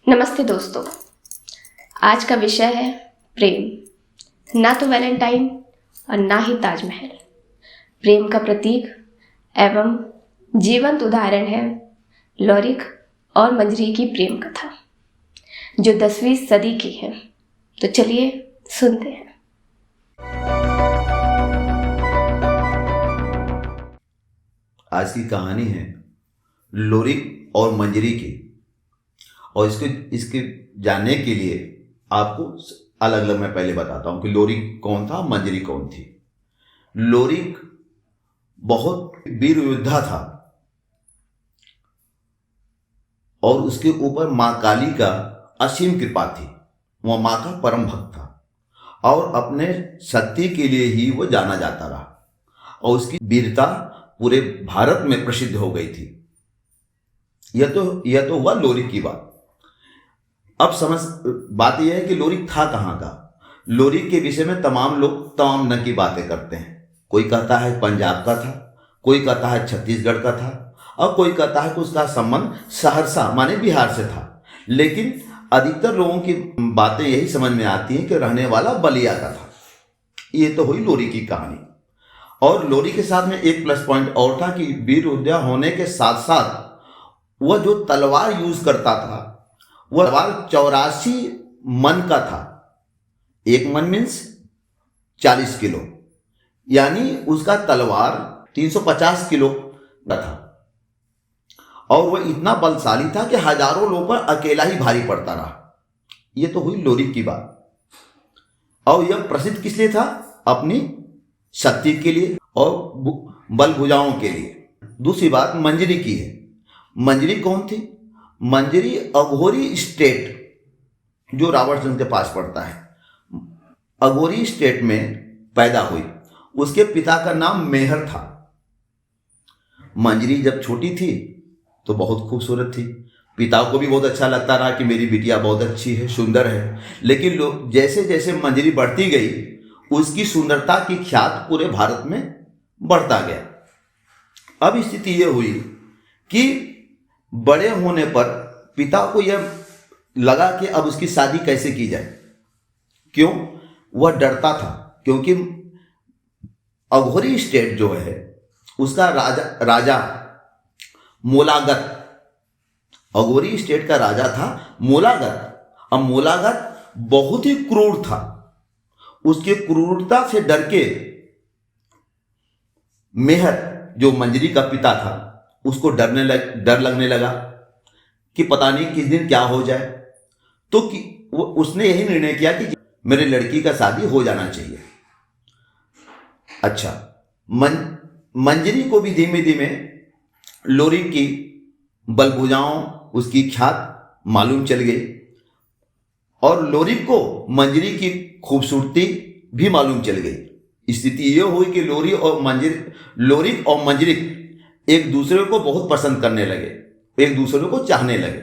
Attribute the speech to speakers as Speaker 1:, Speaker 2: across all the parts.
Speaker 1: नमस्ते दोस्तों, आज का विषय है प्रेम। ना तो वैलेंटाइन और ना ही ताजमहल। प्रेम का प्रतीक एवं जीवंत उदाहरण है लोरिक और मंजरी की प्रेम कथा, जो 10वीं सदी की है। तो चलिए सुनते हैं।
Speaker 2: आज की कहानी है लोरिक और मंजरी की, और इसके जानने के लिए आपको अलग अलग मैं पहले बताता हूं कि लोरिक कौन था, मंजरी कौन थी। लोरिक बहुत वीर योद्धा था और उसके ऊपर मां काली का असीम कृपा थी। वह मां का परम भक्त था और अपने शक्ति के लिए ही वो जाना जाता रहा और उसकी वीरता पूरे भारत में प्रसिद्ध हो गई थी। यह तो हुआ लोरिक की बात। अब बात यह है कि लोरिक था कहाँ का। लोरिक के विषय में तमाम लोग तमाम न की बातें करते हैं। कोई कहता है पंजाब का था, कोई कहता है छत्तीसगढ़ का था, और कोई कहता है कि उसका संबंध सहरसा माने बिहार से था। लेकिन अधिकतर लोगों की बातें यही समझ में आती हैं कि रहने वाला बलिया का था। ये तो हुई लोरी की कहानी। और लोरी के साथ में एक प्लस पॉइंट और था कि वीर योद्धा होने के साथ साथ वह जो तलवार यूज करता था वह तलवार 84 मन का था। एक मन मीन्स 40 किलो, यानी उसका तलवार 350 किलो का था। और वह इतना बलशाली था कि हजारों लोगों पर अकेला ही भारी पड़ता रहा। यह तो हुई लोरिक की बात। और यह प्रसिद्ध किस लिए था? अपनी शक्ति के लिए और बल भुजाओं के लिए। दूसरी बात मंजरी की है। मंजरी कौन थी? मंजरी अघोरी स्टेट जो रावणचंद्र के पास पड़ता है, अघोरी स्टेट में पैदा हुई। उसके पिता का नाम मेहर था। मंजरी जब छोटी थी तो बहुत खूबसूरत थी। पिता को भी बहुत अच्छा लगता रहा कि मेरी बिटिया बहुत अच्छी है, सुंदर है। लेकिन लोग जैसे जैसे मंजरी बढ़ती गई उसकी सुंदरता की ख्यात पूरे भारत में बढ़ता गया। अब स्थिति यह हुई कि बड़े होने पर पिता को यह लगा कि अब उसकी शादी कैसे की जाए। क्यों? वह डरता था क्योंकि अघोरी स्टेट जो है उसका राजा मोलागत, अघोरी स्टेट का राजा था मोलागत। अब मोलागत बहुत ही क्रूर था। उसके क्रूरता से डर के मेहर जो मंजरी का पिता था उसको डर लगने लगा कि पता नहीं किस दिन क्या हो जाए। तो उसने यही निर्णय किया कि मेरे लड़की का शादी हो जाना चाहिए। अच्छा, मंजरी को भी धीमे धीमे लोरिक की बलभुजाओं, उसकी ख्यात मालूम चल गई और लोरिक को मंजरी की खूबसूरती भी मालूम चल गई। स्थिति यह हुई कि लोरिक और मंजरी एक दूसरे को बहुत पसंद करने लगे, एक दूसरे को चाहने लगे।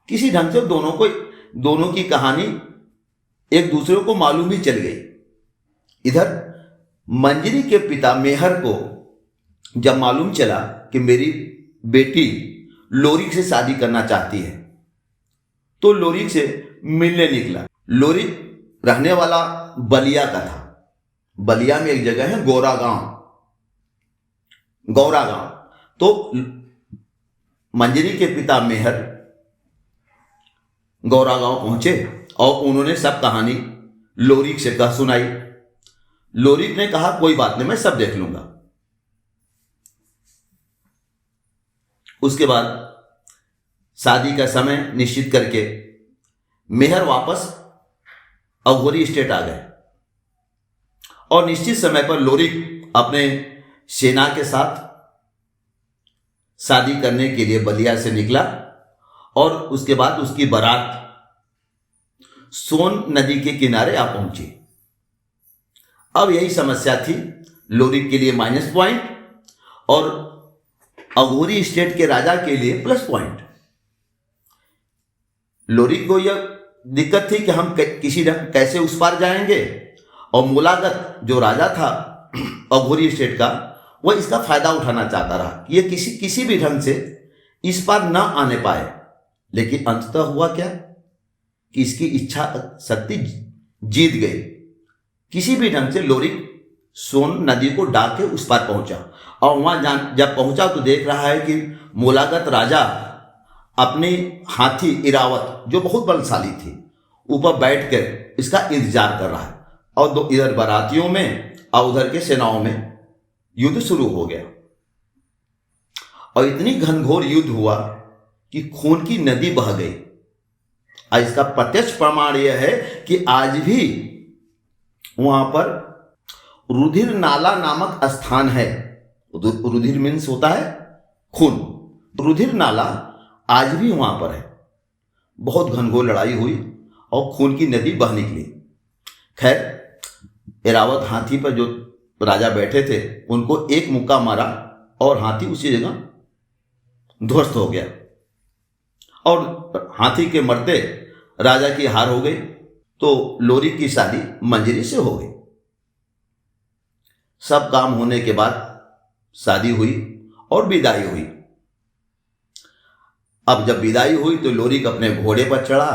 Speaker 2: किसी ढंग से दोनों की कहानी एक दूसरे को मालूम ही चल गई। इधर मंजरी के पिता मेहर को जब मालूम चला कि मेरी बेटी लोरिक से शादी करना चाहती है तो लोरिक से मिलने निकला। लोरिक रहने वाला बलिया का था। बलिया में एक जगह है गौरा गांव। तो मंजरी के पिता मेहर गौरा गांव पहुंचे और उन्होंने सब कहानी लोरिक से कह सुनाई। लोरिक ने कहा कोई बात नहीं, मैं सब देख लूंगा। उसके बाद शादी का समय निश्चित करके मेहर वापस अघोरी स्टेट आ गए और निश्चित समय पर लोरिक अपने सेना के साथ शादी करने के लिए बलिया से निकला और उसके बाद उसकी बारात सोन नदी के किनारे आ पहुंची। अब यही समस्या थी लोरिक के लिए माइनस पॉइंट और अघोरी स्टेट के राजा के लिए प्लस पॉइंट। लोरिक को यह दिक्कत थी कि हम किसी ढंग कैसे उस पार जाएंगे, और मोलागत जो राजा था अघोरी स्टेट का वह इसका फायदा उठाना चाहता रहा। ये किसी भी ढंग से इस पार न आने पाए। लेकिन अंततः हुआ क्या कि इसकी इच्छा शक्ति जीत गई। किसी भी ढंग से लोरिक सोन नदी को डाक के उस पार पहुंचा और वहां जब पहुंचा तो देख रहा है कि मोलागत राजा अपने हाथी इरावत, जो बहुत बलशाली थी, ऊपर बैठकर इसका इंतजार कर रहा है और इधर बारातियों में और उधर के सेनाओं में युद्ध शुरू हो गया और इतनी घनघोर युद्ध हुआ कि खून की नदी बह गई। और इसका प्रत्यक्ष प्रमाण यह है कि आज भी वहां पर रुधिर नाला नामक स्थान है। रुधिर मीन्स होता है खून। रुधिर नाला आज भी वहां पर है। बहुत घनघोर लड़ाई हुई और खून की नदी बह निकली। खैर एरावत हाथी पर जो राजा बैठे थे उनको एक मुक्का मारा और हाथी उसी जगह ध्वस्त हो गया और हाथी के मरते राजा की हार हो गई। तो लोरिक की शादी मंजरी से हो गई। सब काम होने के बाद शादी हुई और विदाई हुई। अब जब विदाई हुई तो लोरिक अपने घोड़े पर चढ़ा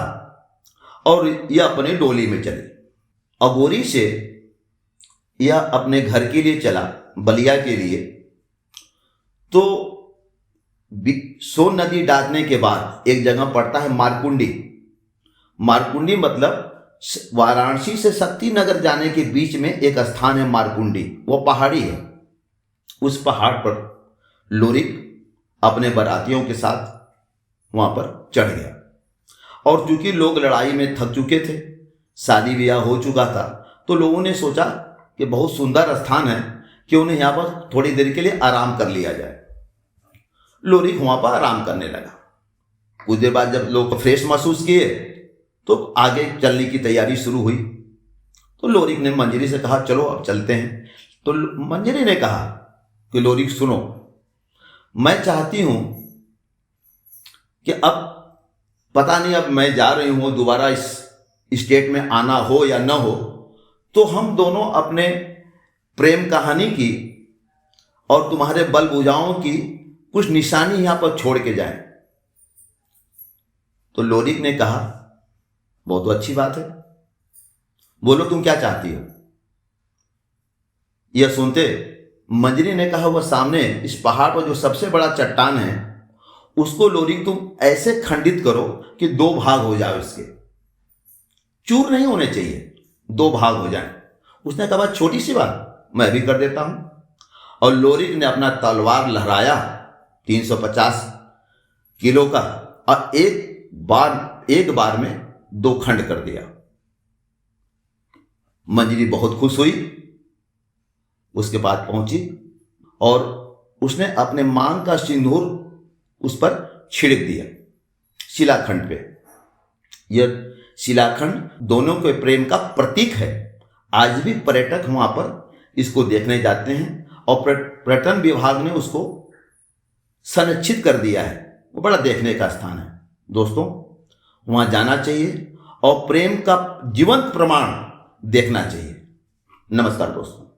Speaker 2: और यह अपने डोली में चली। अगोरी से यह अपने घर के लिए चला, बलिया के लिए। तो सोन नदी डाकने के बाद एक जगह पड़ता है मारकुंडी। मारकुंडी मतलब वाराणसी से शक्ति नगर जाने के बीच में एक स्थान है मारकुंडी। वो पहाड़ी है। उस पहाड़ पर लोरिक अपने बारातियों के साथ वहां पर चढ़ गया और चूंकि लोग लड़ाई में थक चुके थे, शादी ब्याह हो चुका था, तो लोगों ने सोचा कि बहुत सुंदर स्थान है कि उन्हें यहाँ पर थोड़ी देर के लिए आराम कर लिया जाए। लोरिक वहां पर आराम करने लगा। कुछ देर बाद जब लोग फ्रेश महसूस किए तो आगे चलने की तैयारी शुरू हुई। तो लोरिक ने मंजरी से कहा चलो अब चलते हैं। तो मंजरी ने कहा कि लोरिक सुनो, मैं चाहती हूं कि अब पता नहीं अब मैं जा रही हूं दोबारा इस स्टेट में आना हो या न हो, तो हम दोनों अपने प्रेम कहानी की और तुम्हारे बल भुजाओं की कुछ निशानी यहां पर छोड़ के जाएं। तो लोरिक ने कहा बहुत अच्छी बात है, बोलो तुम क्या चाहती हो। यह सुनते मंजरी ने कहा वह सामने इस पहाड़ पर जो सबसे बड़ा चट्टान है उसको लोरिक तुम ऐसे खंडित करो कि दो भाग हो जाए, उसके चूर नहीं होने चाहिए, दो भाग हो जाए। उसने कहा छोटी सी बात, मैं भी कर देता हूं। और लोरिक ने अपना तलवार लहराया 350 किलो का और एक बार में दो खंड कर दिया। मंजरी बहुत खुश हुई, उसके बाद पहुंची और उसने अपने मांग का सिंदूर उस पर छिड़क दिया शिलाखंड पे। यह शिलाखंड दोनों के प्रेम का प्रतीक है। आज भी पर्यटक वहां पर इसको देखने जाते हैं और पर्यटन विभाग ने उसको संरक्षित कर दिया है। वो बड़ा देखने का स्थान है। दोस्तों वहां जाना चाहिए और प्रेम का जीवंत प्रमाण देखना चाहिए। नमस्कार दोस्तों।